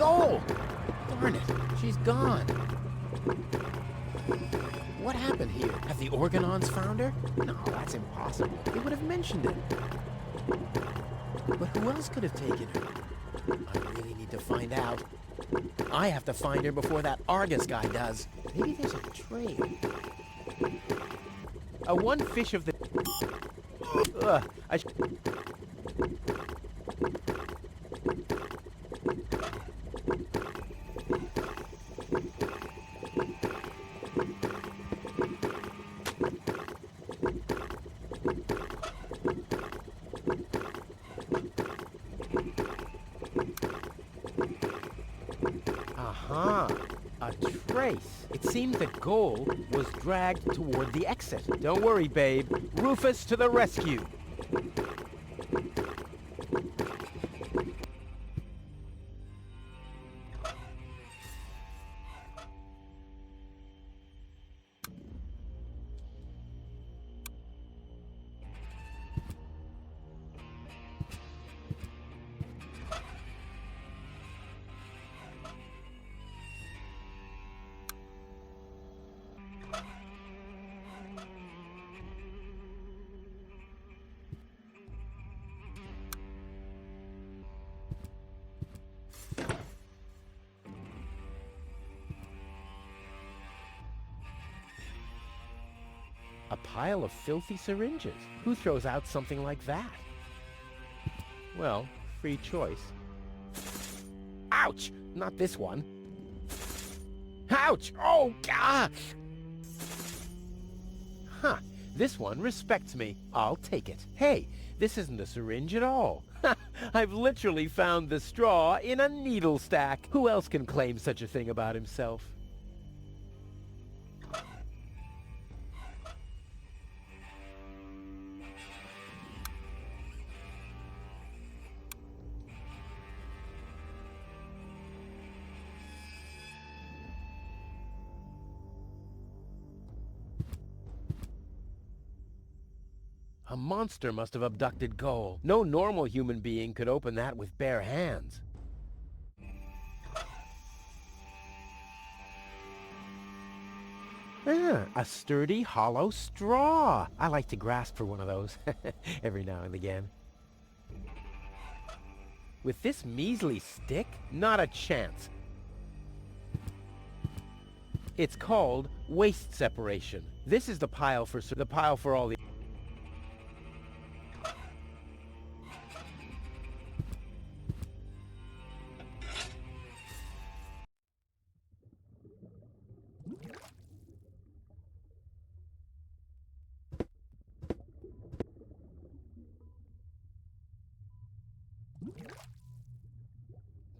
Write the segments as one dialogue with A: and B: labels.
A: goal! Darn it, she's gone. What happened here? Have the Organons found her? No, that's impossible. They would have mentioned it. But who else could have taken her? I really need to find out. I have to find her before that Argus guy does. Maybe there's a trail. A one fish of the... Ugh, Aha! A trace. It seemed the goal was dragged toward the exit. Don't worry, babe. Rufus to the rescue! A pile of filthy syringes. Who throws out something like that? Well, free choice. Ouch! Not this one. Ouch! Oh, God! Huh. This one respects me. I'll take it. Hey, this isn't a syringe at all. I've literally found the straw in a needle stack. Who else can claim such a thing about himself? A monster must have abducted Goal. No normal human being could open that with bare hands. Ah, a sturdy, hollow straw. I like to grasp for one of those every now and again. With this measly stick? Not a chance. It's called waste separation. This is the pile for all the...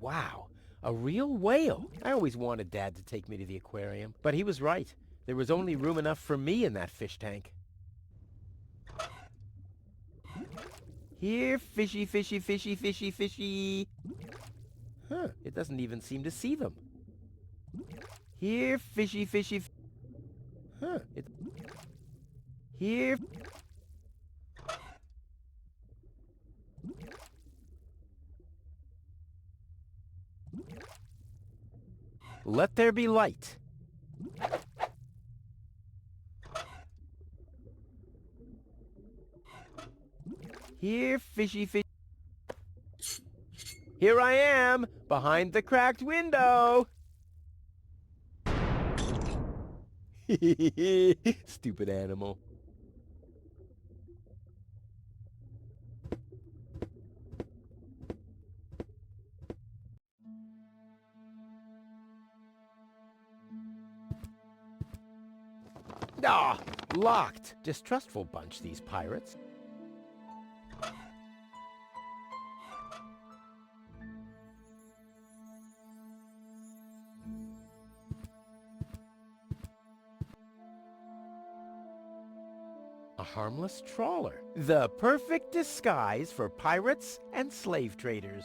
A: Wow, a real whale. I always wanted Dad to take me to the aquarium, but he was right. There was only room enough for me in that fish tank. Here, fishy, fishy, fishy, fishy, fishy. Huh, it doesn't even seem to see them. Here, fishy, fishy. Huh, Here. Let there be light. Here, fishy, fish. Here I am, behind the cracked window. Stupid animal. Ah, locked. Distrustful bunch, these pirates. A harmless trawler. The perfect disguise for pirates and slave traders.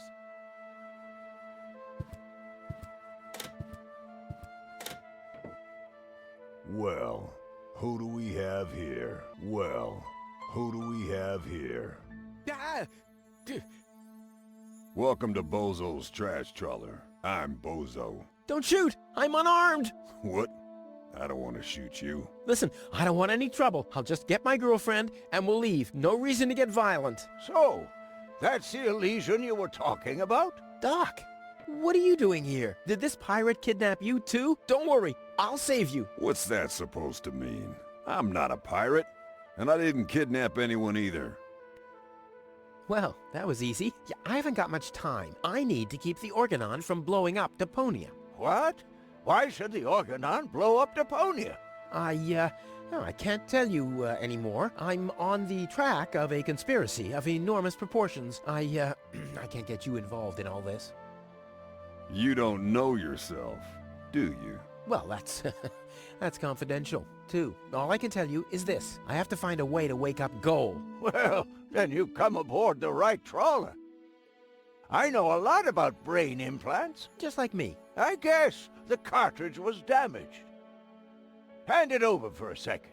B: Well, who do we have here? Well, who do we have here?
A: Ah!
B: Welcome to Bozo's Trash Trawler. I'm Bozo.
A: Don't shoot! I'm unarmed!
B: What? I don't want to shoot you.
A: Listen, I don't want any trouble. I'll just get my girlfriend and we'll leave. No reason to get violent.
C: So, that's the Elysian you were talking about?
A: Doc, what are you doing here? Did this pirate kidnap you too? Don't worry, I'll save you.
B: What's that supposed to mean? I'm not a pirate, and I didn't kidnap anyone either.
A: Well, that was easy. Yeah, I haven't got much time. I need to keep the Organon from blowing up Deponia.
C: What? Why should the Organon blow up Deponia?
A: I can't tell you anymore. I'm on the track of a conspiracy of enormous proportions. I can't get you involved in all this.
B: You don't know yourself, do you?
A: Well, that's that's confidential, too. All I can tell you is this. I have to find a way to wake up Goal.
C: Well, then you've come aboard the right trawler. I know a lot about brain implants.
A: Just like me.
C: I guess the cartridge was damaged. Hand it over for a second.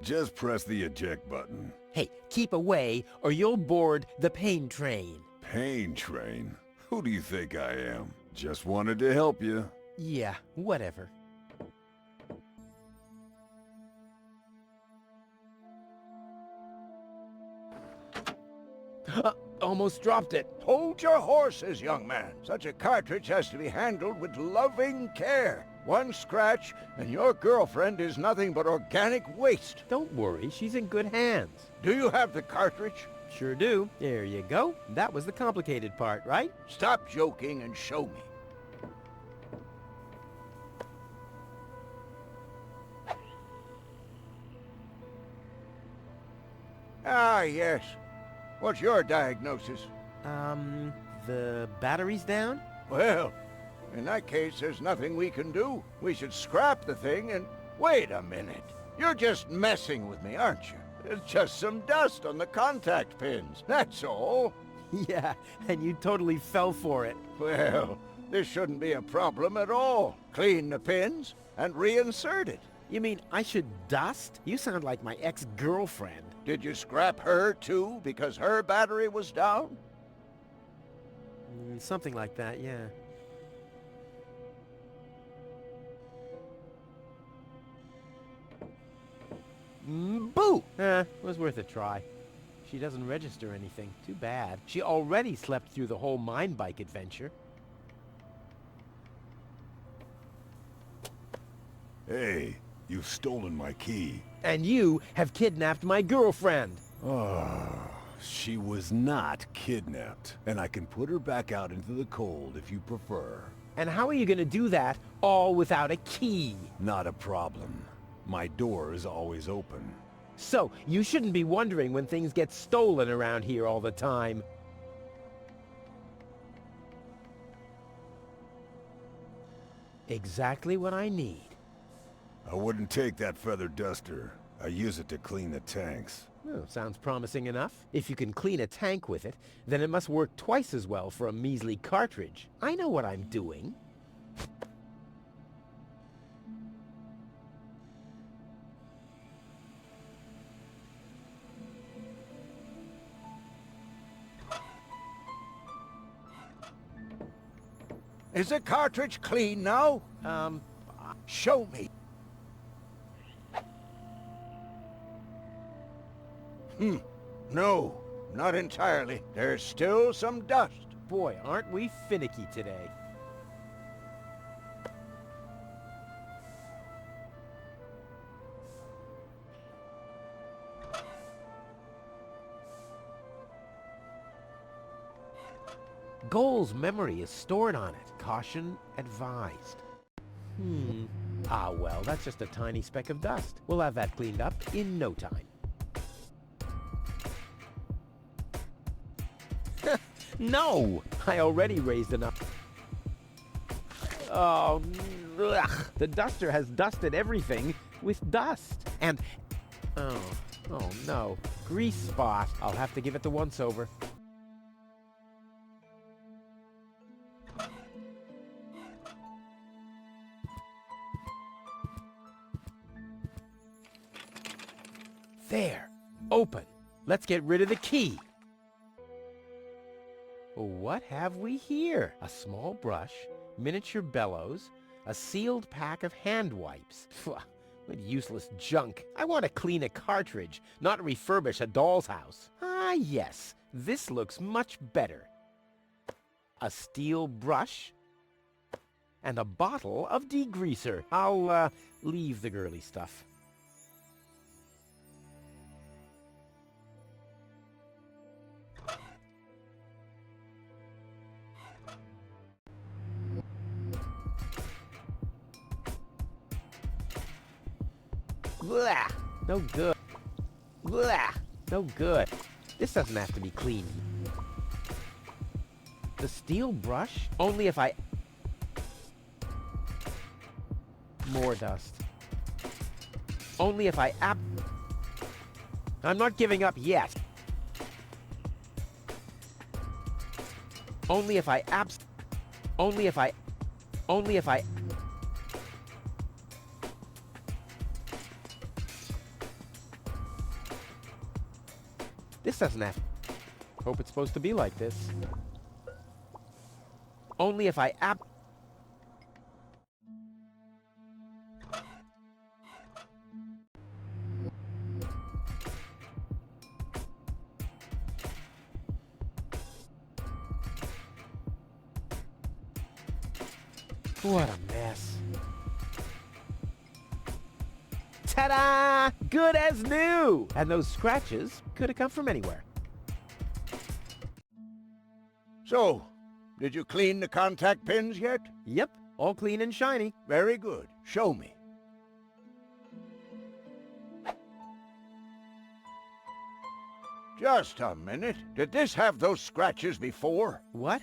B: Just press the eject button.
A: Hey, keep away or you'll board the pain train.
B: Pain train? Who do you think I am? Just wanted to help you.
A: Yeah, whatever. Almost dropped it.
C: Hold your horses, young man. Such a cartridge has to be handled with loving care. One scratch, and your girlfriend is nothing but organic waste.
A: Don't worry, she's in good hands.
C: Do you have the cartridge?
A: Sure do. There you go. That was the complicated part, right?
C: Stop joking and show me. Ah, yes. What's your diagnosis?
A: The battery's down?
C: Well, in that case, there's nothing we can do. We should scrap the thing and... Wait a minute. You're just messing with me, aren't you? It's just some dust on the contact pins, that's all.
A: Yeah, and you totally fell for it.
C: Well, this shouldn't be a problem at all. Clean the pins and reinsert it.
A: You mean I should dust? You sound like my ex-girlfriend.
C: Did you scrap her, too, because her battery was down?
A: Something like that, yeah. Boo! Was worth a try. She doesn't register anything. Too bad. She already slept through the whole mine bike adventure.
B: Hey, you've stolen my key.
A: And you have kidnapped my girlfriend.
B: Oh, she was not kidnapped, and I can put her back out into the cold if you prefer.
A: And how are you gonna do that all without a key?
B: Not a problem. My door is always open.
A: So, you shouldn't be wondering when things get stolen around here all the time. Exactly what I need.
B: I wouldn't take that feather duster. I use it to clean the tanks.
A: Oh, sounds promising enough. If you can clean a tank with it, then it must work twice as well for a measly cartridge. I know what I'm doing.
C: Is the cartridge clean now? Show me. No, not entirely. There's still some dust.
A: Boy, aren't we finicky today. Goal's memory is stored on it. Caution advised. Ah, well, that's just a tiny speck of dust. We'll have that cleaned up in no time. No! I already raised enough. Oh, ugh. The duster has dusted everything with dust. And, oh no. Grease spot. I'll have to give it the once-over. There. Open. Let's get rid of the key. What have we here? A small brush, miniature bellows, a sealed pack of hand wipes. Phew, what useless junk. I want to clean a cartridge, not refurbish a doll's house. Ah, yes, this looks much better. A steel brush and a bottle of degreaser. I'll, leave the girly stuff. Blah! No good. Blah! No good. This doesn't have to be cleaned. The steel brush? Only if I... More dust. Only if I I'm not giving up yet. Only if I Only if I... This doesn't have... Hope it's supposed to be like this. Only if I What a mess. Ta-da! Good as new! And those scratches could have come from anywhere.
C: So, did you clean the contact pins yet?
A: Yep, all clean and shiny.
C: Very good. Show me. Just a minute. Did this have those scratches before?
A: What?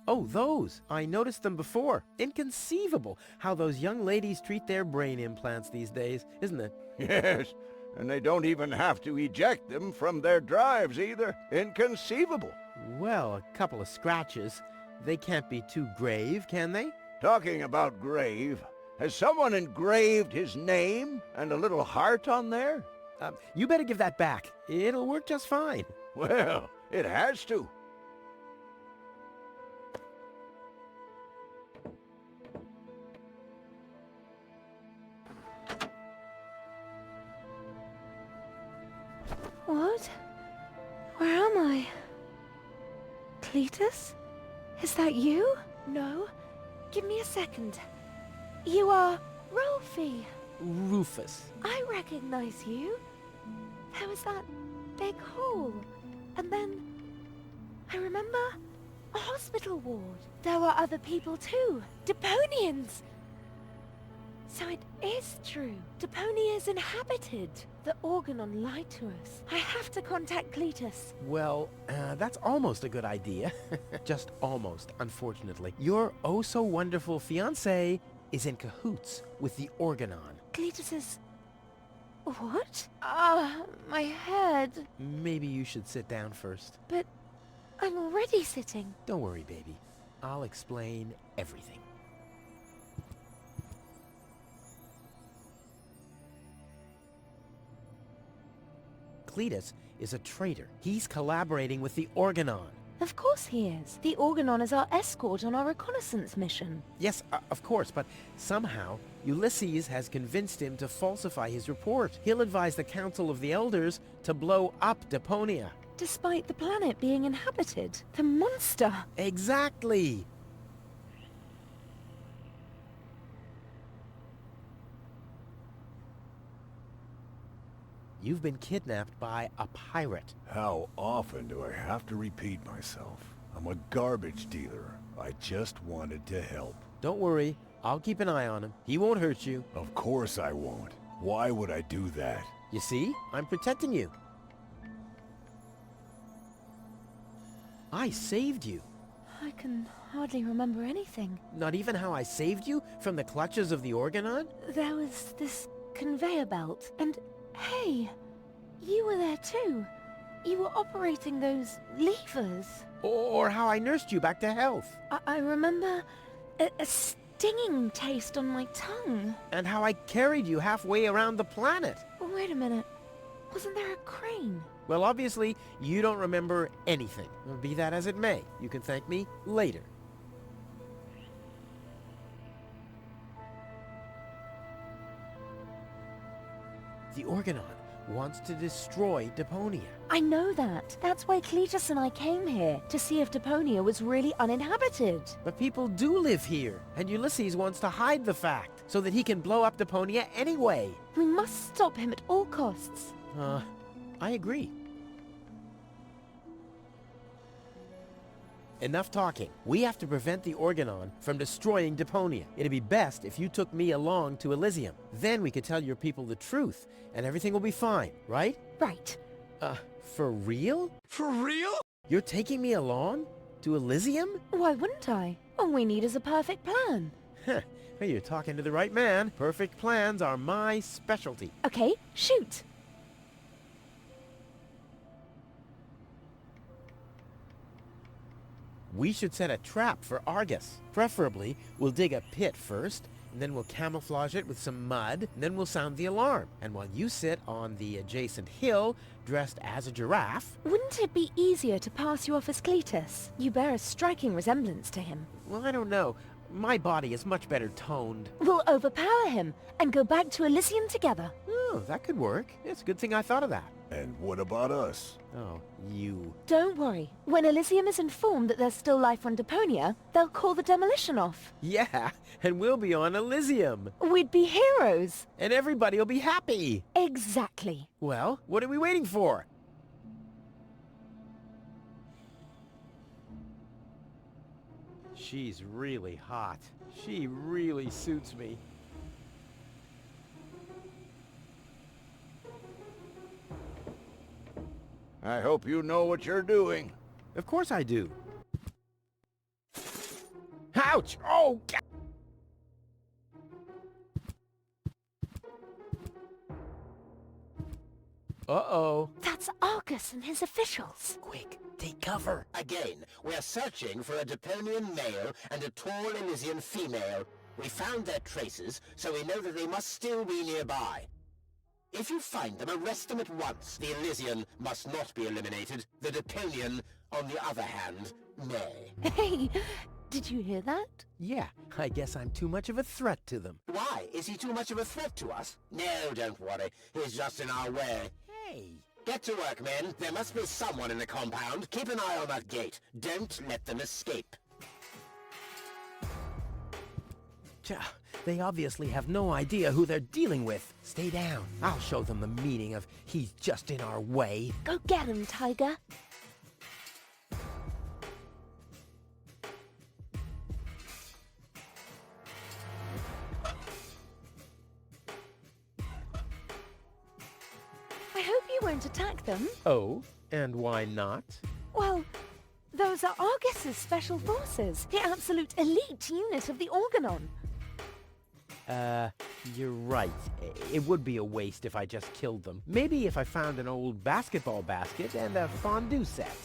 A: Oh, those. I noticed them before. Inconceivable how those young ladies treat their brain implants these days, isn't it?
C: Yes, and they don't even have to eject them from their drives either. Inconceivable.
A: Well, a couple of scratches. They can't be too grave, can they?
C: Talking about grave, has someone engraved his name and a little heart on there?
A: You better give that back. It'll work just fine.
C: Well, it has to.
D: What? Where am I? Cletus? Is that you? No. Give me a second. You are Rolfie.
A: Rufus.
D: I recognize you. There was that big hole. And then... I remember a hospital ward. There were other people too. Deponians! So it is true. Deponia is inhabited. The Organon lied to us. I have to contact Cletus.
A: Well, that's almost a good idea. Just almost, unfortunately. Your oh-so-wonderful fiancé is in cahoots with the Organon.
D: Cletus is... What? My head.
A: Maybe you should sit down first.
D: But I'm already sitting.
A: Don't worry, baby. I'll explain everything. Cletus is a traitor. He's collaborating with the Organon.
D: Of course he is. The Organon is our escort on our reconnaissance mission.
A: Yes, of course, but somehow Ulysses has convinced him to falsify his report. He'll advise the Council of the Elders to blow up Deponia.
D: Despite the planet being inhabited. The monster.
A: Exactly. You've been kidnapped by a pirate.
B: How often do I have to repeat myself? I'm a garbage dealer. I just wanted to help.
A: Don't worry, I'll keep an eye on him. He won't hurt you.
B: Of course I won't. Why would I do that?
A: You see? I'm protecting you. I saved you.
D: I can hardly remember anything.
A: Not even how I saved you from the clutches of the Organon?
D: There was this conveyor belt, and hey, you were there too. You were operating those levers.
A: Or how I nursed you back to health.
D: I remember a stinging taste on my tongue.
A: And how I carried you halfway around the planet.
D: Wait a minute. Wasn't there a crane?
A: Well, obviously, you don't remember anything. Be that as it may, you can thank me later. The Organon wants to destroy Deponia.
D: I know that. That's why Cletus and I came here, to see if Deponia was really uninhabited.
A: But people do live here, and Ulysses wants to hide the fact, so that he can blow up Deponia anyway.
D: We must stop him at all costs.
A: I agree. Enough talking. We have to prevent the Organon from destroying Deponia. It'd be best if you took me along to Elysium. Then we could tell your people the truth, and everything will be fine, right?
D: Right.
A: For real?
B: For real?
A: You're taking me along? To Elysium?
D: Why wouldn't I? All we need is a perfect plan.
A: Well, you're talking to the right man. Perfect plans are my specialty.
D: Okay, shoot.
A: We should set a trap for Argus. Preferably, we'll dig a pit first, and then we'll camouflage it with some mud, and then we'll sound the alarm. And while you sit on the adjacent hill, dressed as a giraffe...
D: Wouldn't it be easier to pass you off as Cletus? You bear a striking resemblance to him.
A: Well, I don't know. My body is much better toned.
D: We'll overpower him and go back to Elysium together.
A: Oh, that could work. It's a good thing I thought of that.
B: And what about us?
A: Oh, you...
D: Don't worry. When Elysium is informed that there's still life on Deponia, they'll call the demolition off.
A: Yeah, and we'll be on Elysium.
D: We'd be heroes.
A: And everybody will be happy.
D: Exactly.
A: Well, what are we waiting for? She's really hot. She really suits me.
C: I hope you know what you're doing.
A: Of course I do. Ouch! Oh, God. Uh-oh.
D: That's Argus and his officials.
A: Quick, take cover.
E: Again, we're searching for a Deponian male and a tall Elysian female. We found their traces, so we know that they must still be nearby. If you find them, arrest them at once. The Elysian must not be eliminated. The Deponian, on the other hand, may.
D: Hey, did you hear that?
A: Yeah, I guess I'm too much of a threat to them.
E: Why? Is he too much of a threat to us? No, don't worry. He's just in our way.
A: Hey.
E: Get to work, men. There must be someone in the compound. Keep an eye on that gate. Don't let them escape.
A: They obviously have no idea who they're dealing with. Stay down. I'll show them the meaning of he's just in our way.
D: Go get him, Tiger. I hope you won't attack them.
A: Oh, and why not?
D: Well, those are Argus's special forces, the absolute elite unit of the Organon.
A: You're right. It would be a waste if I just killed them. Maybe if I found an old basketball basket and a fondue set.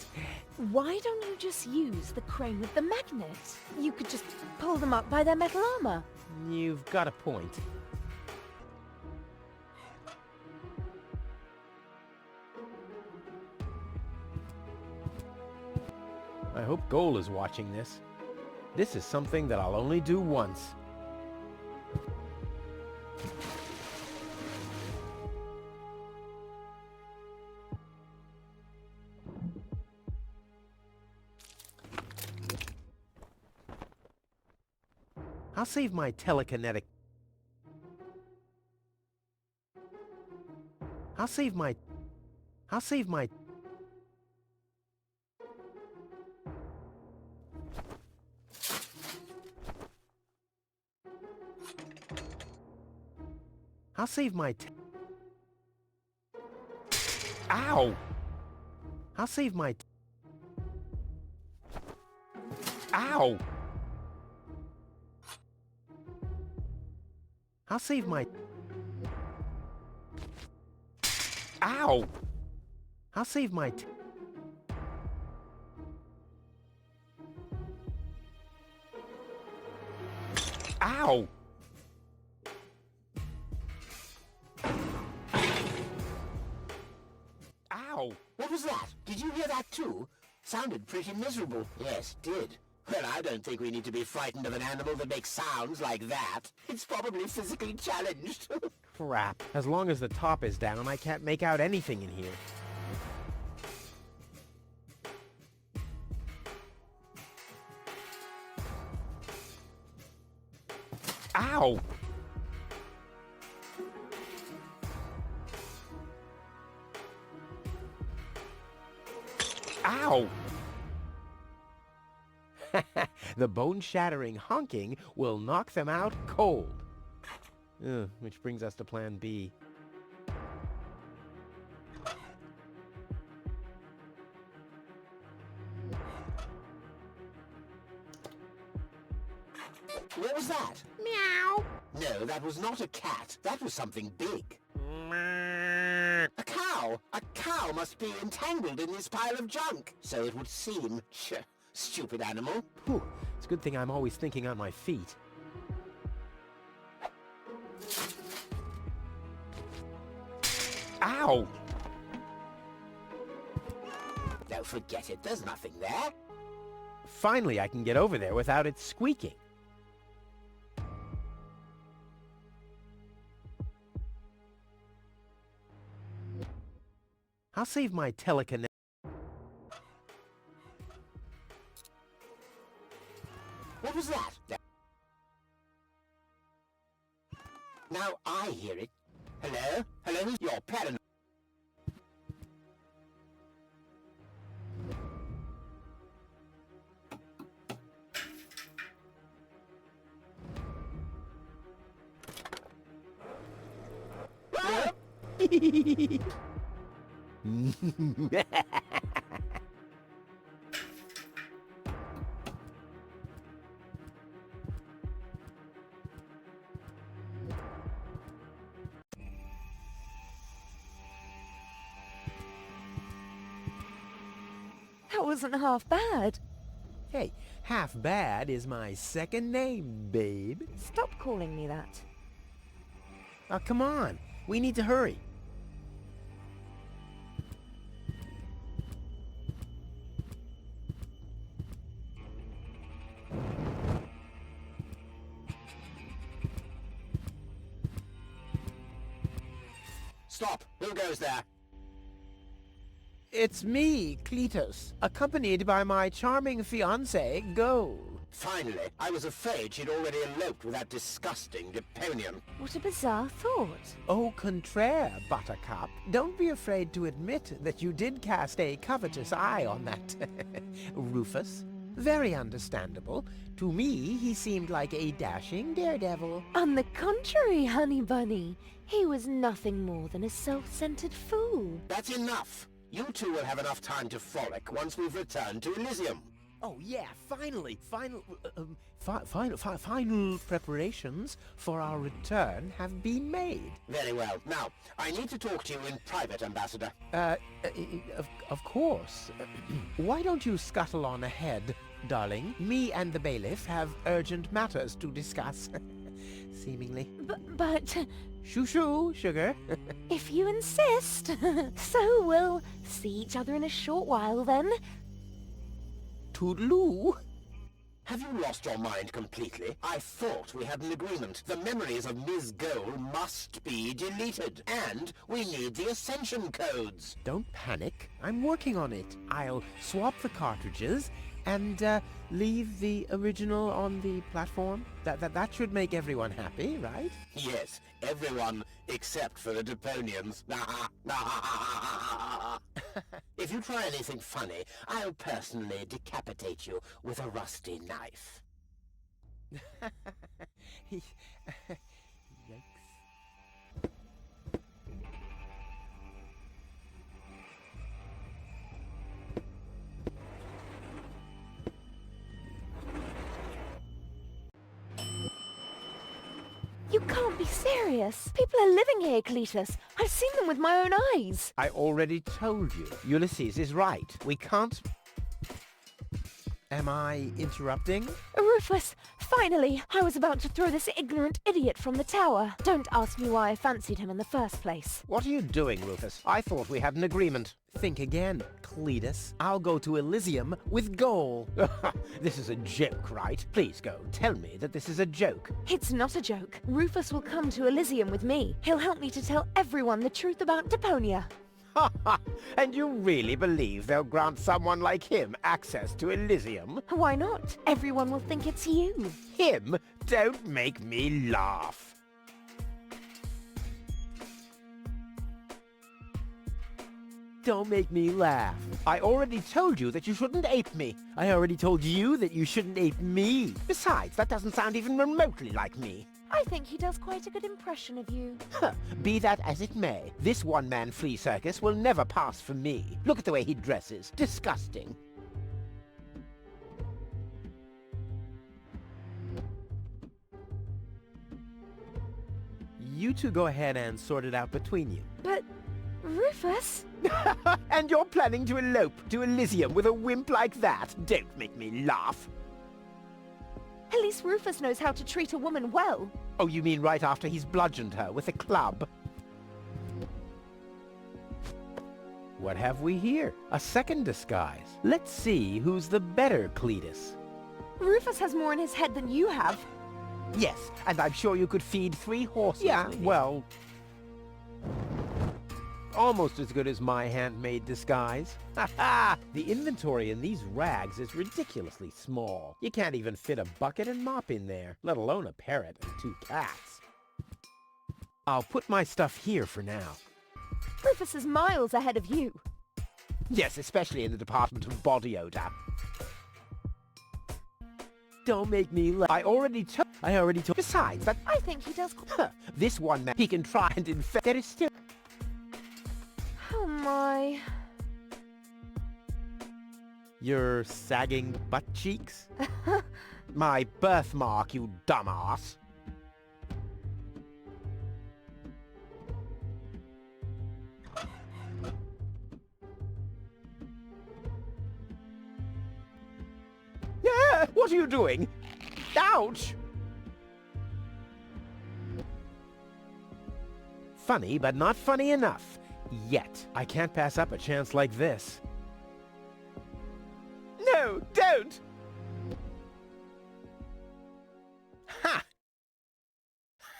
D: Why don't you just use the crane with the magnet? You could just pull them up by their metal armor.
A: You've got a point. I hope Goal is watching this. This is something that I'll only do once. I'll save my telekinetic... I'll save my... I'll save my... Ow! I'll save my... Ow! I'll save my... Ow! I'll save my... Ow!
E: too. Sounded pretty miserable. Yes, it did. Well, I don't think we need to be frightened of an animal that makes sounds like that. It's probably physically challenged.
A: Crap. As long as the top is down, I can't make out anything in here. Ow! Ow! The bone-shattering honking will knock them out cold. Which brings us to plan B.
E: What was that?
A: Meow!
E: No, that was not a cat. That was something big.
A: Meow.
E: A cow! A cow must be entangled in this pile of junk. So it would seem. Stupid animal.
A: Whew. It's a good thing I'm always thinking on my feet. Ow!
E: Don't forget it. There's nothing there.
A: Finally, I can get over there without it squeaking. I'll save my telekinetic.
E: What was that? Now I hear it. Hello? Hello? You're paranoid.
D: That wasn't half bad.
A: Hey, half bad is my second name, babe.
D: Stop calling me that.
A: Oh, come on. We need to hurry.
E: Stop! Who goes there?
A: It's me, Cletus, accompanied by my charming fiancée, Gold.
E: Finally, I was afraid she'd already eloped with that disgusting Deponian.
D: What a bizarre thought.
A: Au contraire, Buttercup. Don't be afraid to admit that you did cast a covetous eye on that Rufus. Very understandable. To me, he seemed like a dashing daredevil.
D: On the contrary, honey bunny, he was nothing more than a self-centered fool.
E: That's enough! You two will have enough time to frolic once we've returned to Elysium.
A: Oh yeah, final preparations for our return have been made.
E: Very well. Now, I need to talk to you in private, Ambassador.
A: Of course. Why don't you scuttle on ahead, darling? Me and the bailiff have urgent matters to discuss. Seemingly.
D: But...
A: Shoo-shoo, sugar.
D: if you insist. So we'll see each other in a short while then.
A: Toodaloo.
E: Have you lost your mind completely? I thought we had an agreement. The memories of Ms. Gold must be deleted. And we need the Ascension codes.
A: Don't panic. I'm working on it. I'll swap the cartridges and leave the original on the platform. That should make everyone happy, right?
E: Yes, everyone except for the Deponians. If you try anything funny, I'll personally decapitate you with a rusty knife.
A: Yikes.
D: You can't be serious. People are living here, Cletus. I've seen them with my own eyes.
A: I already told you. Ulysses is right. We can't... Am I interrupting?
D: Rufus, finally! I was about to throw this ignorant idiot from the tower. Don't ask me why I fancied him in the first place.
E: What are you doing, Rufus? I thought we had an agreement.
A: Think again, Cletus. I'll go to Elysium with Goal.
E: This is a joke, right? Please go. Tell me that this is a joke.
D: It's not a joke. Rufus will come to Elysium with me. He'll help me to tell everyone the truth about Deponia.
E: Ha ha! And you really believe they'll grant someone like him access to Elysium?
D: Why not? Everyone will think it's you.
E: Him? Don't make me laugh.
A: Don't make me laugh.
E: I already told you that you shouldn't ape me.
A: I already told you that you shouldn't ape me.
E: Besides, that doesn't sound even remotely like me.
D: I think he does quite a good impression of you.
E: Be that as it may, this one-man flea circus will never pass for me. Look at the way he dresses. Disgusting.
A: You two go ahead and sort it out between you.
D: But, Rufus?
E: And you're planning to elope to Elysium with a wimp like that? Don't make me laugh.
D: At least Rufus knows how to treat a woman well.
E: Oh, you mean right after he's bludgeoned her with a club?
A: What have we here? A second disguise. Let's see who's the better Cletus.
D: Rufus has more in his head than you have.
E: Yes, and I'm sure you could feed 3 horses.
A: Yeah,
E: with it.
A: well... almost as good as my handmade disguise. Ha ha! The inventory in these rags is ridiculously small. You can't even fit a bucket and mop in there, let alone a parrot and 2 cats. I'll put my stuff here for now.
D: Rufus is miles ahead of you.
E: Yes, especially in the department of body odor.
A: Don't make me laugh. I already took...
E: Besides, that...
D: I think he does...
E: This one man, he can try and infect... There is still...
D: Oh my...
A: Your sagging butt cheeks?
E: My birthmark, you dumbass. Yeah, what are you doing? Ouch!
A: Funny, but not funny enough. Yet. I can't pass up a chance like this.
E: No, don't!
A: Ha!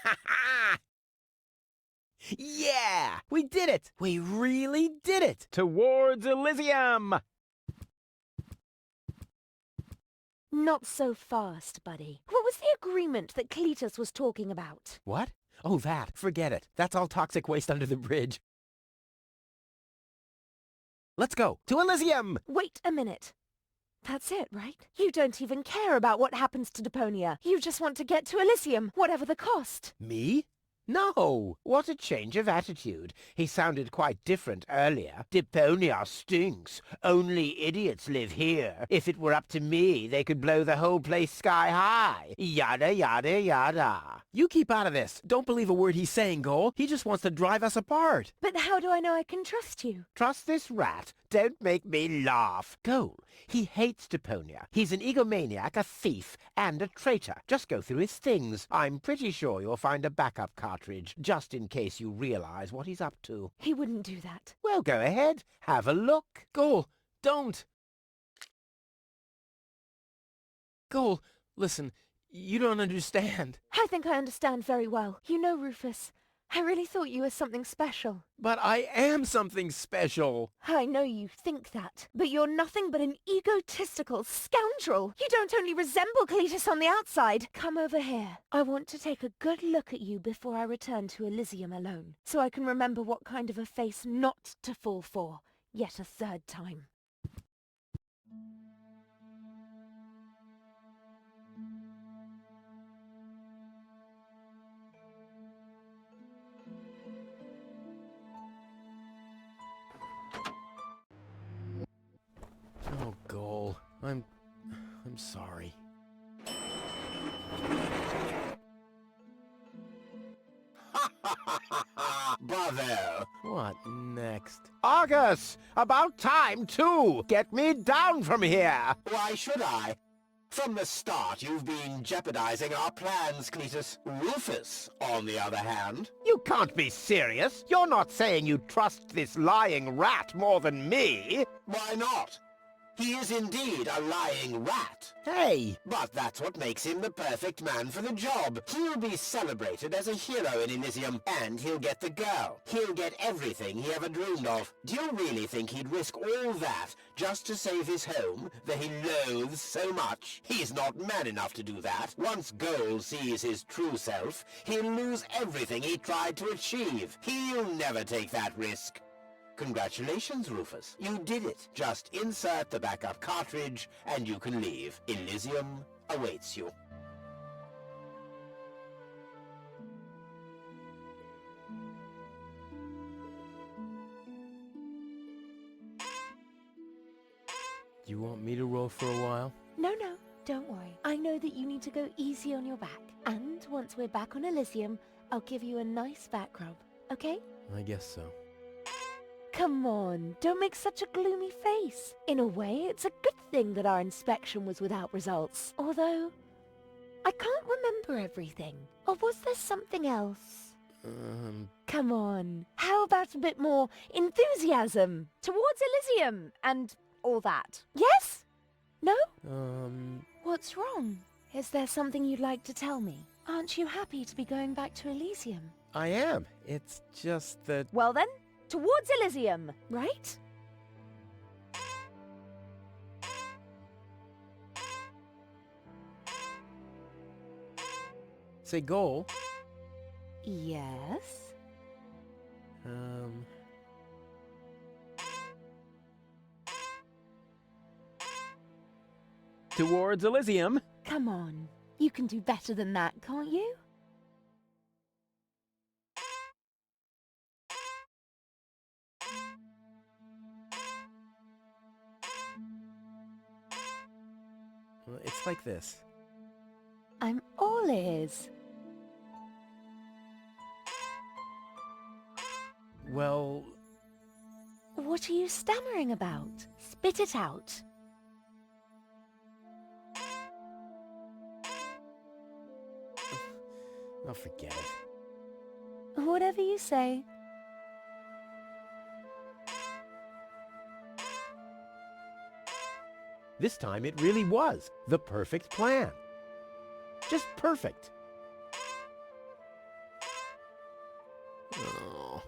A: Ha ha! Yeah! We did it! We really did it! Towards Elysium!
D: Not so fast, buddy. What was the agreement that Cletus was talking about?
A: What? Oh, that. Forget it. That's all toxic waste under the bridge. Let's go. To Elysium!
D: Wait a minute. That's it, right? You don't even care about what happens to Deponia. You just want to get to Elysium, whatever the cost.
A: Me? No!
E: What a change of attitude. He sounded quite different earlier. Deponia stinks. Only idiots live here. If it were up to me, they could blow the whole place sky high. Yada, yada, yada.
A: You keep out of this. Don't believe a word he's saying, Goal. He just wants to drive us apart.
D: But how do I know I can trust you?
E: Trust this rat. Don't make me laugh. Goal. He hates Deponia. He's an egomaniac, a thief, and a traitor. Just go through his things. I'm pretty sure you'll find a backup cartridge, just in case you realize what he's up to.
D: He wouldn't do that.
E: Well, go ahead. Have a look.
A: Goal, don't! Goal, listen, you don't understand.
D: I think I understand very well. You know, Rufus, I really thought you were something special.
A: But I am something special.
D: I know you think that, but you're nothing but an egotistical scoundrel. You don't only resemble Cletus on the outside. Come over here. I want to take a good look at you before I return to Elysium alone, so I can remember what kind of a face not to fall for, yet a 3rd time.
A: Oh, Goal, I'm sorry.
E: Bravo!
A: What next?
C: Argus! About time, too! Get me down from here!
E: Why should I? From the start, you've been jeopardizing our plans, Cletus. Rufus, on the other hand...
C: You can't be serious! You're not saying you trust this lying rat more than me!
E: Why not? He is indeed a lying rat.
C: Hey!
E: But that's what makes him the perfect man for the job. He'll be celebrated as a hero in Elysium, and he'll get the girl. He'll get everything he ever dreamed of. Do you really think he'd risk all that just to save his home that he loathes so much? He's not man enough to do that. Once Goal sees his true self, he'll lose everything he tried to achieve. He'll never take that risk. Congratulations, Rufus. You did it. Just insert the backup cartridge, and you can leave. Elysium awaits you.
A: You want me to roll for a while?
D: No, don't worry. I know that you need to go easy on your back. And once we're back on Elysium, I'll give you a nice back rub, okay?
A: I guess so.
D: Come on, don't make such a gloomy face. In a way, it's a good thing that our inspection was without results. Although, I can't remember everything. Or was there something else? Come on, how about a bit more enthusiasm? Towards Elysium and all that. Yes? No? What's wrong? Is there something you'd like to tell me? Aren't you happy to be going back to Elysium?
A: I am. It's just that...
D: Well then, towards Elysium, right?
A: Say Goal.
D: Yes?
A: Towards Elysium.
D: Come on, you can do better than that, can't you?
A: Well, it's like this.
D: I'm all ears.
A: Well...
D: What are you stammering about? Spit it out.
A: I'll forget it.
D: Whatever you say.
A: This time it really was the perfect plan. Just perfect. Oh.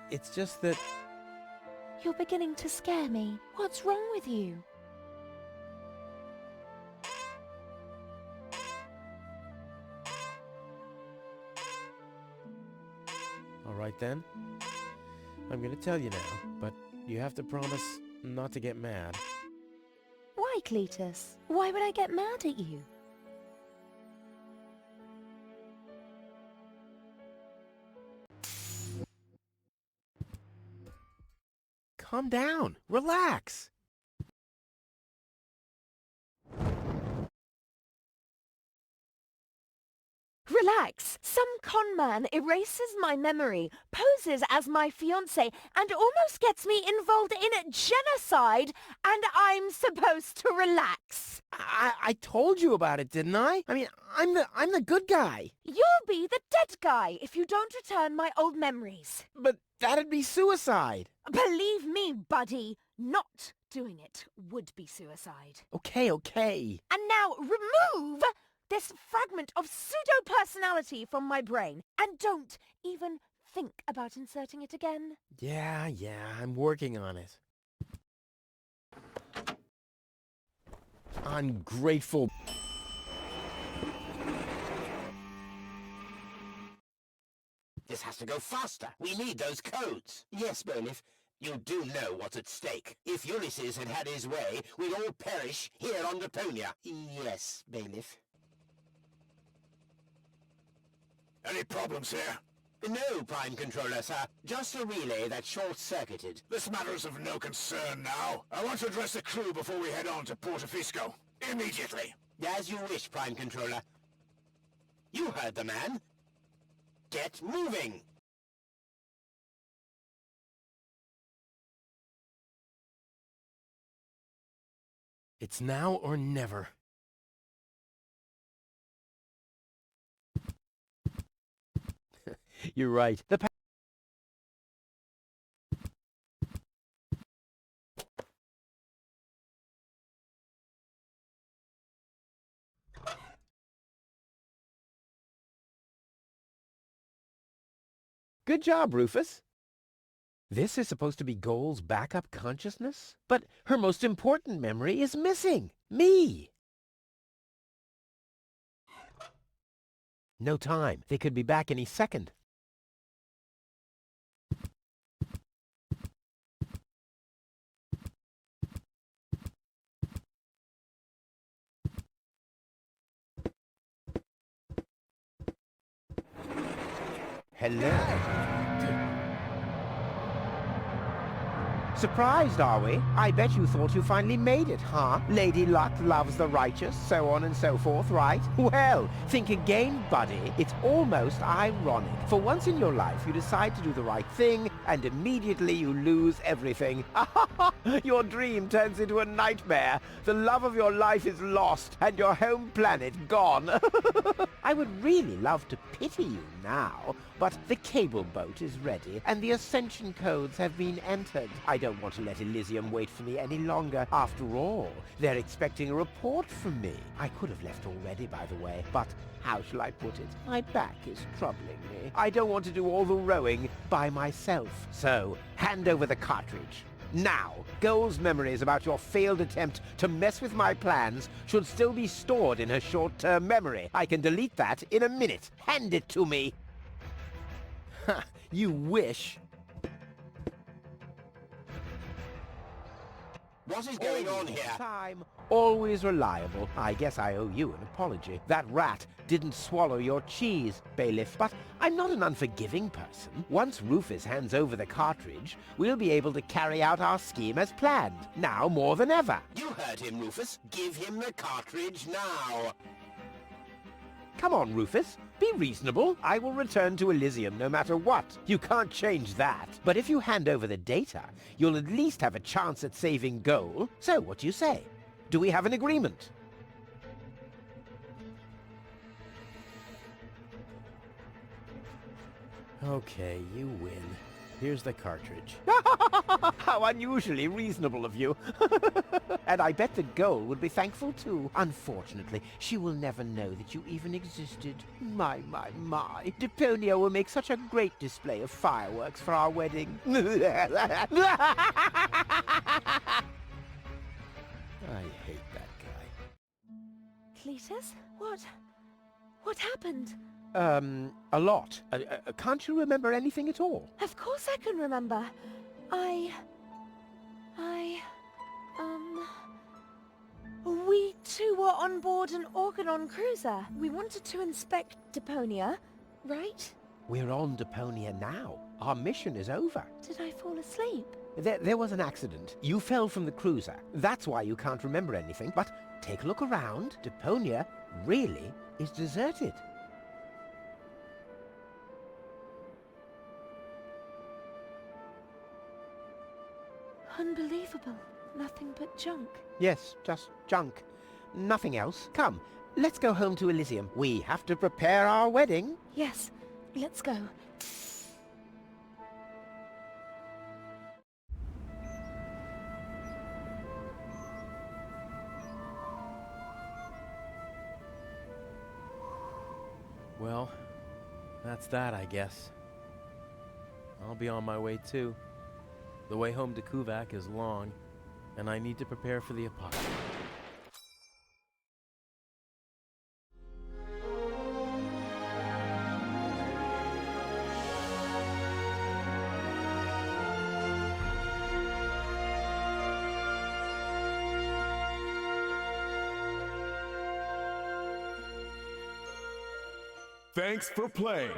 A: It's just that...
D: You're beginning to scare me. What's wrong with you?
A: All right then. I'm gonna tell you now, but you have to promise not to get mad.
D: Why, Cletus? Why would I get mad at you?
A: Calm down. Relax.
D: Relax. Some con man erases my memory, poses as my fiancé, and almost gets me involved in genocide, and I'm supposed to relax.
A: I told you about it, didn't I? I mean, I'm the good guy.
D: You'll be the dead guy if you don't return my old memories.
A: But that'd be suicide.
D: Believe me, buddy, not doing it would be suicide.
A: Okay.
D: And now remove this fragment of pseudo-personality from my brain, and don't even think about inserting it again.
A: Yeah, I'm working on it. Ungrateful...
E: This has to go faster. We need those codes. Yes, Bailiff. You do know what's at stake. If Ulysses had had his way, we'd all perish here on Deponia. Yes, Bailiff.
B: Any problems here?
E: No, Prime Controller, sir. Just a relay that short-circuited.
B: This matter is of no concern now. I want to address the crew before we head on to Portofisco. Immediately.
E: As you wish, Prime Controller. You heard the man. Get moving!
A: It's now or never. You're right. Good job, Rufus. This is supposed to be Goal's backup consciousness? But her most important memory is missing. Me! No time. They could be back any second. Hello. Surprised, are we? I bet you thought you finally made it, huh? Lady Luck loves the righteous, so on and so forth, right? Well, think again, buddy. It's almost ironic. For once in your life, you decide to do the right thing, and immediately you lose everything. Your dream turns into a nightmare. The love of your life is lost, and your home planet gone. I would really love to pity you now, but the cable boat is ready, and the ascension codes have been entered. I don't want to let Elysium wait for me any longer. After all, they're expecting a report from me. I could have left already, by the way, but how shall I put it? My back is troubling me. I don't want to do all the rowing by myself. So, hand over the cartridge. Now, Goal's memories about your failed attempt to mess with my plans should still be stored in her short-term memory. I can delete that in a minute. Hand it to me. Ha! You wish.
E: What is going on here?
A: Time, always reliable. I guess I owe you an apology. That rat didn't swallow your cheese, Bailiff, but I'm not an unforgiving person. Once Rufus hands over the cartridge, we'll be able to carry out our scheme as planned, now more than ever.
E: You heard him, Rufus. Give him the cartridge now.
A: Come on, Rufus. Be reasonable. I will return to Elysium no matter what. You can't change that. But if you hand over the data, you'll at least have a chance at saving Goal. So, what do you say? Do we have an agreement? Okay, you win. Here's the cartridge. How unusually reasonable of you. And I bet the Goal would be thankful too. Unfortunately, she will never know that you even existed. My. Deponia will make such a great display of fireworks for our wedding. I hate that guy.
D: Cletus? What happened?
A: A lot. Can't you remember anything at all?
D: Of course I can remember. We two were on board an Organon cruiser. We wanted to inspect Deponia, right?
A: We're on Deponia now. Our mission is over.
D: Did I fall asleep?
A: There was an accident. You fell from the cruiser. That's why you can't remember anything. But take a look around. Deponia really is deserted.
D: Unbelievable. Nothing but junk.
A: Yes, just junk. Nothing else. Come, let's go home to Elysium. We have to prepare our wedding.
D: Yes, let's go.
A: Well, that's that, I guess. I'll be on my way too. The way home to Kuvak is long, and I need to prepare for the apocalypse.
B: Thanks for playing.